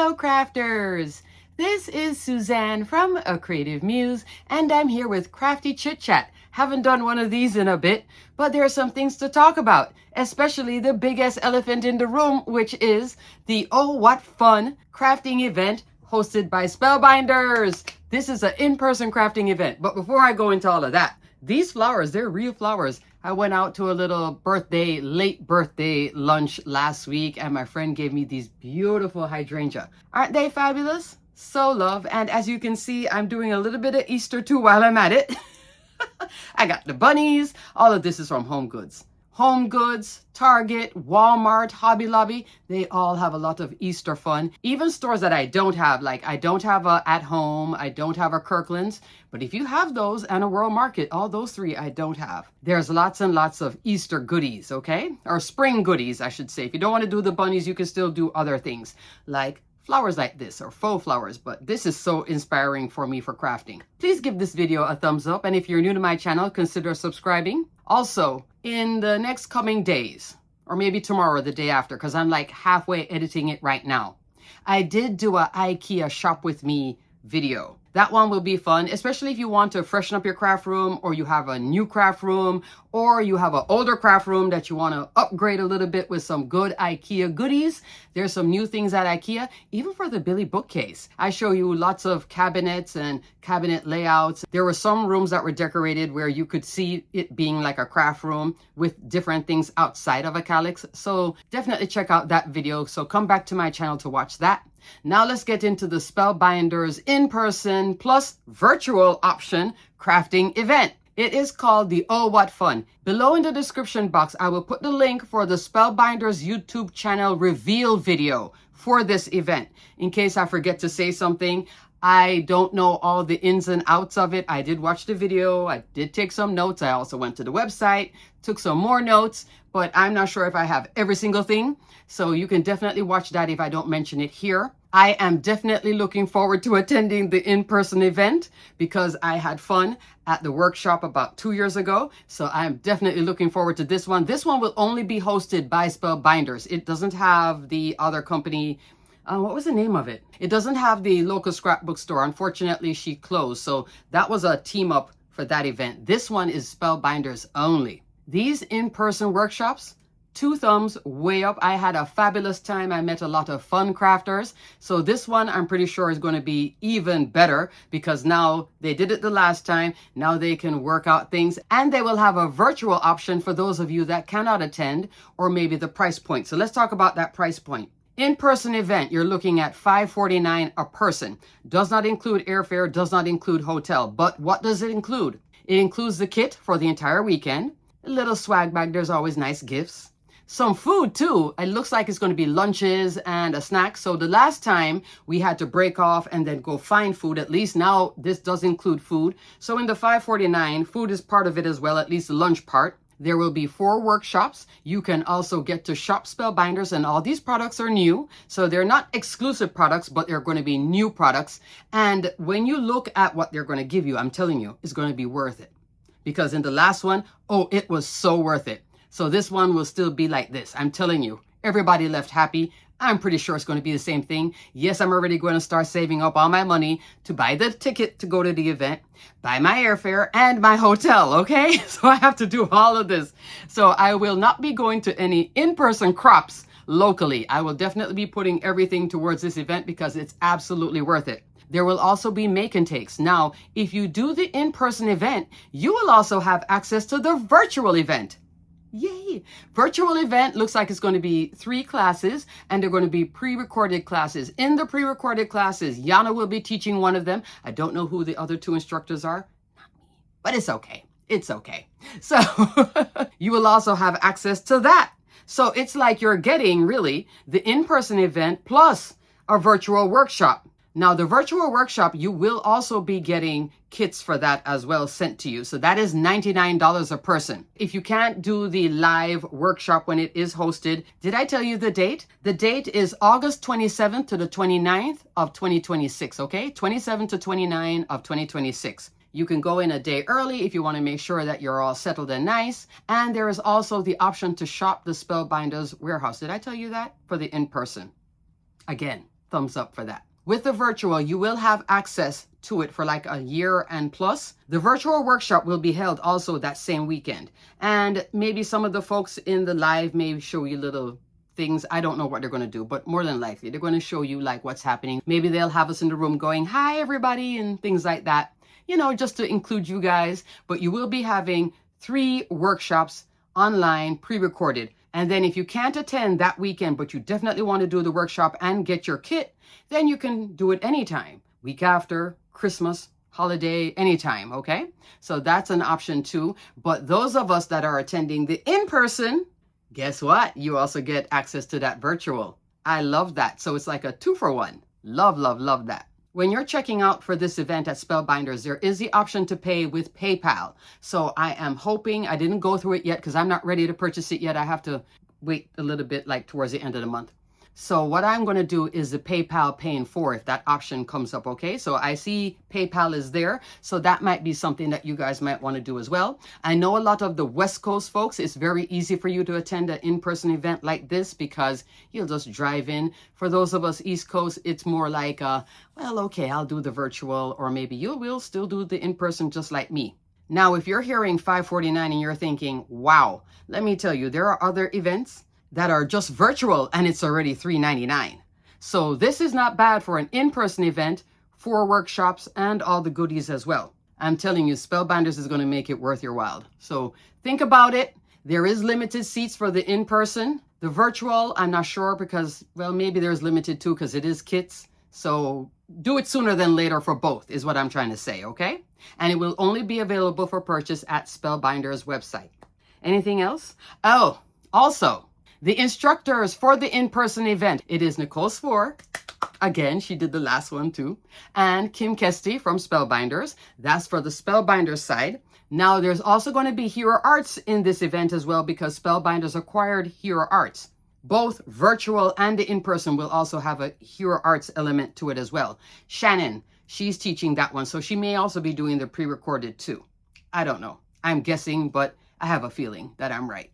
Hello crafters! This is Suzanne from A Creative Muse and I'm here with Crafty Chitchat. Haven't done one of these in a bit, but there are some things to talk about, especially the biggest elephant in the room, which is the Oh What Fun crafting event hosted by Spellbinders. This is an in-person crafting event, but before I go into all of that, these flowers, they're real flowers. I went out to a little late birthday lunch last week and my friend gave me these beautiful hydrangea. Aren't they fabulous? So love. And as you can see, I'm doing a little bit of Easter too while I'm at it. I got the bunnies. All of this is from Home Goods. Home Goods, Target, Walmart, Hobby Lobby, they all have a lot of Easter fun. Even stores that I don't have, like I don't have a At Home, I don't have a Kirkland's, but if you have those and a World Market, all those three I don't have. There's lots and lots of Easter goodies, okay? Or spring goodies, I should say. If you don't want to do the bunnies, you can still do other things like flowers like this or faux flowers, but this is so inspiring for me for crafting. Please give this video a thumbs up, and if you're new to my channel, consider subscribing. Also, in the next coming days, or maybe tomorrow or the day after, because I'm like halfway editing it right now, I did do a IKEA shop with me video. That one will be fun, especially if you want to freshen up your craft room, or you have a new craft room, or you have an older craft room that you want to upgrade a little bit with some good IKEA goodies. There's some new things at IKEA, even for the Billy bookcase. I show you lots of cabinets and cabinet layouts. There were some rooms that were decorated where you could see it being like a craft room with different things outside of a calyx. So definitely check out that video. So come back to my channel to watch that. Now let's get into the Spellbinders in-person plus virtual option crafting event. It is called the Oh What Fun. Below in the description box, I will put the link for the Spellbinders YouTube channel reveal video for this event. In case I forget to say something, I don't know all the ins and outs of it. I did watch the video. I did take some notes. I also went to the website, took some more notes, but I'm not sure if I have every single thing. So you can definitely watch that if I don't mention it here. I am definitely looking forward to attending the in-person event because I had fun at the workshop about 2 years ago. So I'm definitely looking forward to this one. This one will only be hosted by Spellbinders. It doesn't have the other company. What was the name of it? It doesn't have the local scrapbook store. Unfortunately, she closed. So that was a team up for that event. This one is Spellbinders only. These in-person workshops, 2 thumbs way up. I had a fabulous time. I met a lot of fun crafters. So this one I'm pretty sure is going to be even better because now they did it the last time. Now they can work out things, and they will have a virtual option for those of you that cannot attend, or maybe the price point. So let's talk about that price point. In-person event, you're looking at $549 a person. Does not include airfare, does not include hotel. But what does it include? It includes the kit for the entire weekend. A little swag bag, there's always nice gifts. Some food too. It looks like it's going to be lunches and a snack. So the last time we had to break off and then go find food. At least now this does include food. So in the $549, food is part of it as well, at least the lunch part. There will be 4 workshops. You can also get to shop Spellbinders, and all these products are new. So they're not exclusive products, but they're going to be new products. And when you look at what they're going to give you, I'm telling you, it's going to be worth it. Because in the last one, oh, it was so worth it. So this one will still be like this. I'm telling you, everybody left happy. I'm pretty sure it's going to be the same thing. Yes, I'm already going to start saving up all my money to buy the ticket to go to the event, buy my airfare and my hotel, okay? So I have to do all of this. So I will not be going to any in-person crops locally. I will definitely be putting everything towards this event because it's absolutely worth it. There will also be make and takes. Now, if you do the in-person event, you will also have access to the virtual event. Yay! Virtual event looks like it's going to be 3 classes, and they're going to be pre-recorded classes. In the pre-recorded classes, Yana will be teaching one of them. I don't know who the other 2 instructors are. Not me. But it's okay. It's okay. So you will also have access to that. So it's like you're getting really the in-person event plus a virtual workshop. Now, the virtual workshop, you will also be getting kits for that as well sent to you. So that is $99 a person. If you can't do the live workshop when it is hosted, did I tell you the date? The date is August 27th to the 29th of 2026, okay? 27 to 29 of 2026. You can go in a day early if you want to make sure that you're all settled and nice. And there is also the option to shop the Spellbinders warehouse. Did I tell you that? For the in-person. Again, thumbs up for that. With the virtual, you will have access to it for like a year and plus. The virtual workshop will be held also that same weekend. And maybe some of the folks in the live may show you little things. I don't know what they're going to do, but more than likely, they're going to show you like what's happening. Maybe they'll have us in the room going, hi, everybody, and things like that, you know, just to include you guys. But you will be having 3 workshops online, pre-recorded. And then if you can't attend that weekend, but you definitely want to do the workshop and get your kit, then you can do it anytime. Week after, Christmas, holiday, anytime, okay? So that's an option too. But those of us that are attending the in-person, guess what? You also get access to that virtual. I love that. So it's like a 2-for-1. Love, love, love that. When you're checking out for this event at Spellbinders, there is the option to pay with PayPal. So I am hoping, I didn't go through it yet because I'm not ready to purchase it yet. I have to wait a little bit, like towards the end of the month. So what I'm going to do is the PayPal paying for if that option comes up, okay? So I see PayPal is there. So that might be something that you guys might want to do as well. I know a lot of the West Coast folks, it's very easy for you to attend an in-person event like this because you'll just drive in. For those of us East Coast, it's more like, well, okay, I'll do the virtual, or maybe you will still do the in-person just like me. Now, if you're hearing $549 and you're thinking, wow, let me tell you, there are other events that are just virtual and it's already $399. So this is not bad for an in-person event, 4 workshops, and all the goodies as well. I'm telling you, Spellbinders is going to make it worth your while. So think about it. There is limited seats for the in-person. The virtual, I'm not sure because, well, maybe there's limited too because it is kits. So do it sooner than later for both is what I'm trying to say, okay? And it will only be available for purchase at Spellbinders website. Anything else? Oh, also, the instructors for the in-person event, it is Nicole Spoor. Again, she did the last one too. And Kim Kesty from Spellbinders. That's for the Spellbinders side. Now, there's also going to be Hero Arts in this event as well because Spellbinders acquired Hero Arts. Both virtual and the in-person will also have a Hero Arts element to it as well. Shannon, she's teaching that one. So she may also be doing the pre-recorded too. I don't know. I'm guessing, but I have a feeling that I'm right.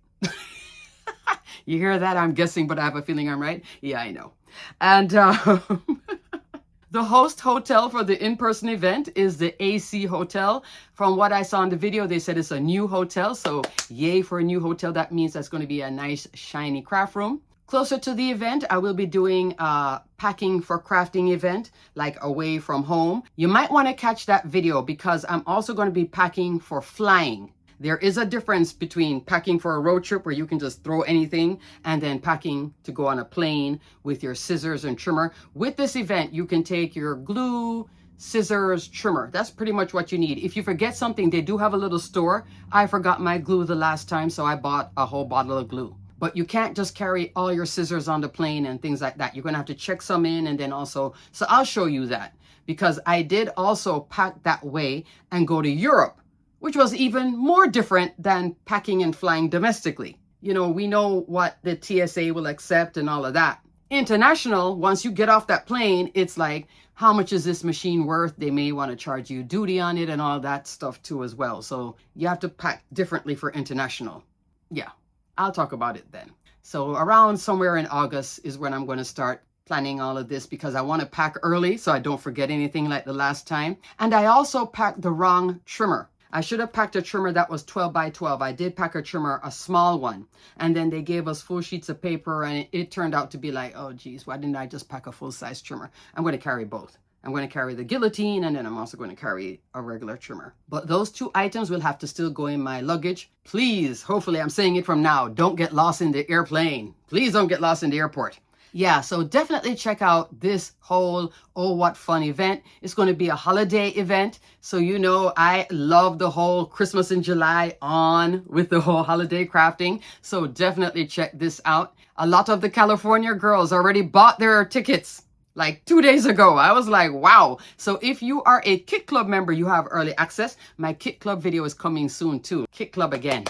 You hear that? I'm guessing, but I have a feeling I'm right. Yeah, I know. And the host hotel for the in-person event is the AC Hotel. From what I saw in the video, they said it's a new hotel. So yay for a new hotel. That means that's going to be a nice, shiny craft room. Closer to the event, I will be doing a packing for crafting event, like away from home. You might want to catch that video because I'm also going to be packing for flying. There is a difference between packing for a road trip where you can just throw anything and then packing to go on a plane with your scissors and trimmer. With this event, you can take your glue, scissors, trimmer. That's pretty much what you need. If you forget something, they do have a little store. I forgot my glue the last time, so I bought a whole bottle of glue. But you can't just carry all your scissors on the plane and things like that. You're going to have to check some in and then also, so I'll show you that because I did also pack that way and go to Europe, which was even more different than packing and flying domestically. You know, we know what the TSA will accept and all of that. International, once you get off that plane, it's like, how much is this machine worth? They may want to charge you duty on it and all that stuff too as well. So you have to pack differently for international. Yeah, I'll talk about it then. So around somewhere in August is when I'm going to start planning all of this because I want to pack early so I don't forget anything like the last time. And I also packed the wrong trimmer. I should have packed a trimmer that was 12 by 12. I did pack a trimmer, a small one. And then they gave us full sheets of paper and it turned out to be like, oh geez, why didn't I just pack a full size trimmer? I'm going to carry both. I'm going to carry the guillotine and then I'm also going to carry a regular trimmer. But those 2 items will have to still go in my luggage. Please, hopefully I'm saying it from now, don't get lost in the airplane. Please don't get lost in the airport. Yeah, so definitely check out this whole Oh What Fun event. It's going to be a holiday event. So, you know, I love the whole Christmas in July on with the whole holiday crafting. So definitely check this out. A lot of the California girls already bought their tickets like 2 days ago. I was like, wow. So if you are a Kit Club member, you have early access. My Kit Club video is coming soon too. Kit Club again.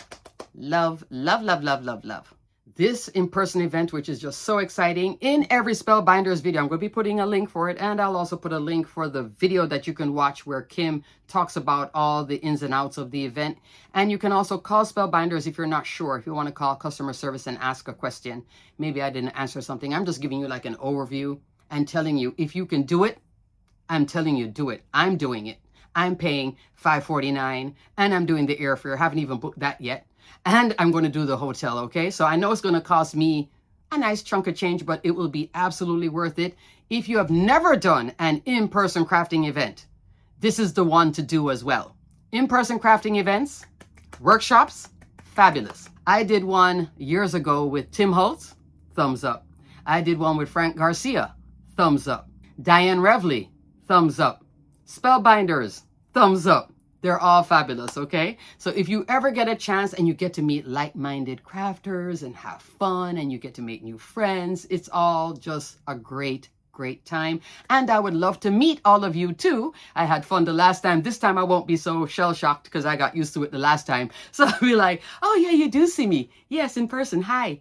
Love, love, love, love, love, love. This in-person event, which is just so exciting. In every Spellbinders video, I'm going to be putting a link for it. And I'll also put a link for the video that you can watch where Kim talks about all the ins and outs of the event. And you can also call Spellbinders if you're not sure. If you want to call customer service and ask a question. Maybe I didn't answer something. I'm just giving you like an overview. and telling you, if you can do it, I'm telling you, do it. I'm doing it. I'm paying $5.49 and I'm doing the airfare. Haven't even booked that yet. And I'm going to do the hotel, okay? So I know it's going to cost me a nice chunk of change, but it will be absolutely worth it. If you have never done an in-person crafting event, this is the one to do as well. In-person crafting events, workshops, fabulous. I did one years ago with Tim Holtz, thumbs up. I did one with Frank Garcia, thumbs up. Diane Revley, thumbs up. Spellbinders, thumbs up. They're all fabulous, okay? So if you ever get a chance and you get to meet like-minded crafters and have fun and you get to make new friends, it's all just a great time. And I would love to meet all of you too. I had fun the last time. This time I won't be so shell-shocked because I got used to it the last time. So I'll be like, oh yeah, you do see me. Yes, in person. Hi.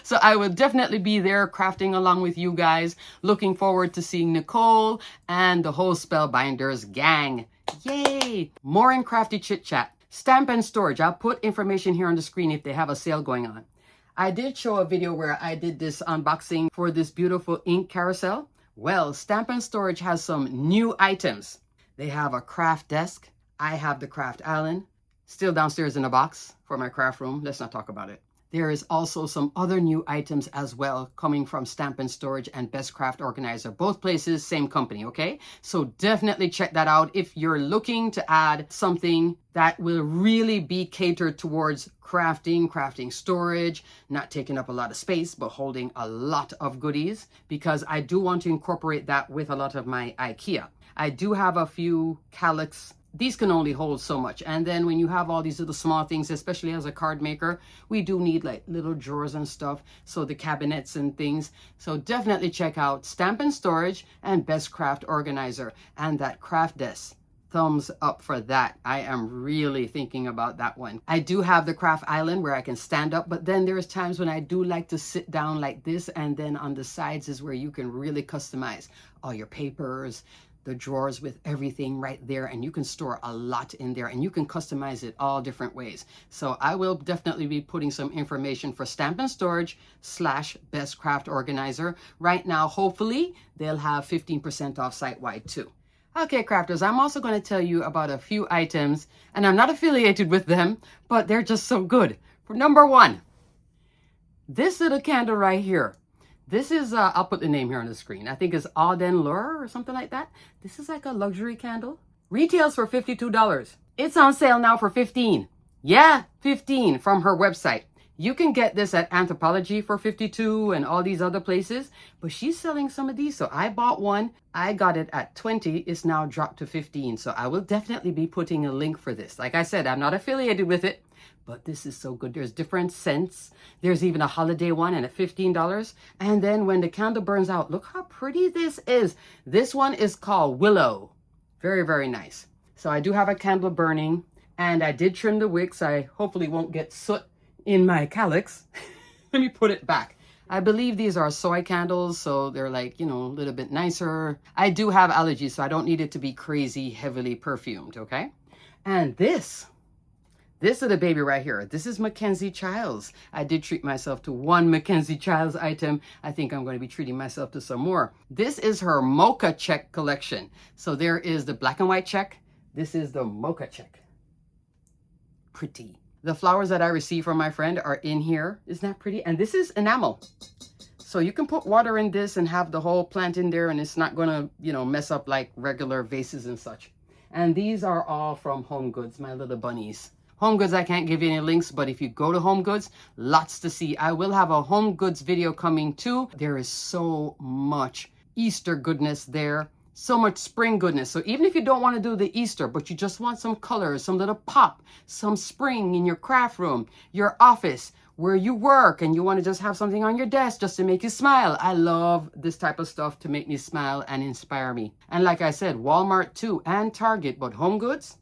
So I will definitely be there crafting along with you guys. Looking forward to seeing Nicole and the whole Spellbinders gang. Yay! More in Crafty Chit Chat. Stamp and storage. I'll put information here on the screen if they have a sale going on. I did show a video where I did this unboxing for this beautiful ink carousel. Well, Stamp and Storage has some new items. They have a craft desk. I have the craft island, still downstairs in a box for my craft room. Let's not talk about it. There is also some other new items as well coming from Stamp and Storage and Best Craft Organizer. Both places, same company, okay? So definitely check that out if you're looking to add something that will really be catered towards crafting storage, not taking up a lot of space, but holding a lot of goodies, because I do want to incorporate that with a lot of my IKEA. I do have a few calyx. These can only hold so much. And then when you have all these little small things, especially as a card maker, we do need like little drawers and stuff. So the cabinets and things. So definitely check out Stamp and Storage and Best Craft Organizer and that craft desk. Thumbs up for that. I am really thinking about that one. I do have the craft island where I can stand up, but then there's times when I do like to sit down like this, and then on the sides is where you can really customize all your papers, the drawers with everything right there, and you can store a lot in there and you can customize it all different ways. So I will definitely be putting some information for Stamp and Storage / Best Craft Organizer. Right now, hopefully they'll have 15% off site-wide too. Okay, crafters, I'm also going to tell you about a few items, and I'm not affiliated with them, but they're just so good. For number one, this little candle right here. This is, I'll put the name here on the screen. I think it's Auden Lure or something like that. This is like a luxury candle. Retails for $52. It's on sale now for $15. Yeah, $15 from her website. You can get this at Anthropology for $52 and all these other places, but she's selling some of these. So I bought one. I got it at $20. It's now dropped to $15. So I will definitely be putting a link for this. Like I said, I'm not affiliated with it, but this is so good. There's different scents. There's even a holiday one and at $15. And then when the candle burns out, look how pretty this is. This one is called Willow. Very, very nice. So I do have a candle burning, and I did trim the wicks. I hopefully won't get soot in my calyx. Let me put it back. I believe these are soy candles, so they're like, you know, a little bit nicer. I do have allergies, so I don't need it to be crazy heavily perfumed, okay? And this is the baby right here. This is Mackenzie Childs. I did treat myself to one Mackenzie Childs item. I think I'm going to be treating myself to some more. This is her mocha check collection. So there is the black and white check. This is the mocha check. Pretty. The flowers that I received from my friend are in here. Isn't that pretty? And this is enamel. So you can put water in this and have the whole plant in there, and it's not going to, you know, mess up like regular vases and such. And these are all from Home Goods, my little bunnies. Home Goods, I can't give you any links, but if you go to Home Goods, lots to see. I will have a Home Goods video coming too. There is so much Easter goodness there. So much spring goodness. So even if you don't want to do the Easter, but you just want some colors, some little pop, some spring in your craft room, your office, where you work, and you want to just have something on your desk just to make you smile. I love this type of stuff to make me smile and inspire me. And like I said, Walmart too, and Target, but Home Goods,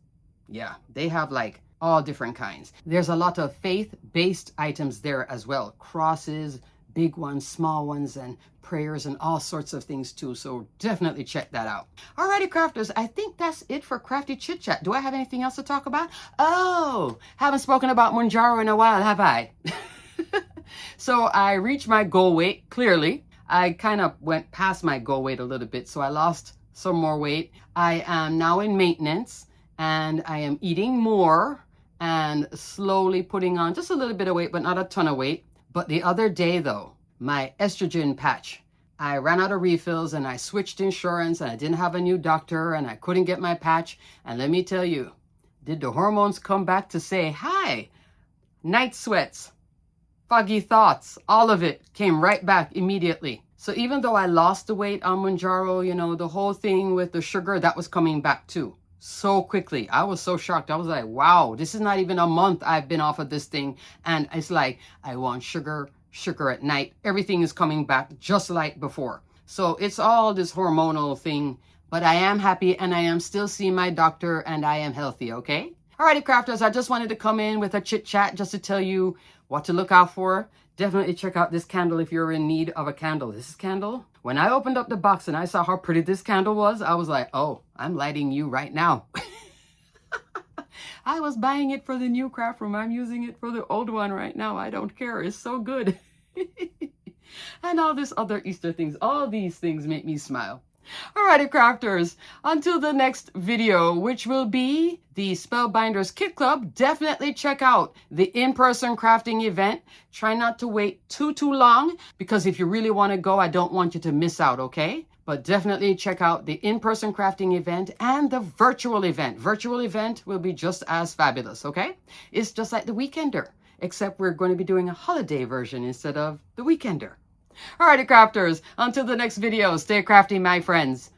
yeah, they have like all different kinds. There's a lot of faith-based items there as well. Crosses, big ones, small ones, and prayers and all sorts of things too. So definitely check that out. Alrighty, crafters, I think that's it for Crafty Chit Chat. Do I have anything else to talk about? Oh, haven't spoken about Monjaro in a while, have I? So I reached my goal weight, clearly. I kind of went past my goal weight a little bit, so I lost some more weight. I am now in maintenance and I am eating more and slowly putting on just a little bit of weight, but not a ton of weight. But the other day though, my estrogen patch, I ran out of refills and I switched insurance and I didn't have a new doctor and I couldn't get my patch. And let me tell you, did the hormones come back to say, hi? Night sweats, foggy thoughts, all of it came right back immediately. So even though I lost the weight on Mounjaro, you know, the whole thing with the sugar, that was coming back too. So quickly. I was so shocked. I was like, wow, this is not even a month I've been off of this thing. And it's like, I want sugar at night. Everything is coming back just like before. So it's all this hormonal thing. But I am happy and I am still seeing my doctor and I am healthy, okay? Alrighty, crafters, I just wanted to come in with a chit chat just to tell you what to look out for. Definitely check out this candle if you're in need of a candle. This candle, when I opened up the box and I saw how pretty this candle was, I was like, oh, I'm lighting you right now. I was buying it for the new craft room. I'm using it for the old one right now. I don't care. It's so good. And all this other Easter things. All these things make me smile. Alrighty, crafters, until the next video, which will be the Spellbinders Kit Club, definitely check out the in-person crafting event. Try not to wait too long, because if you really want to go, I don't want you to miss out, okay? But definitely check out the in-person crafting event and the virtual event. Virtual event will be just as fabulous, okay? It's just like the Weekender, except we're going to be doing a holiday version instead of the Weekender. Alrighty, crafters, until the next video, stay crafty, my friends.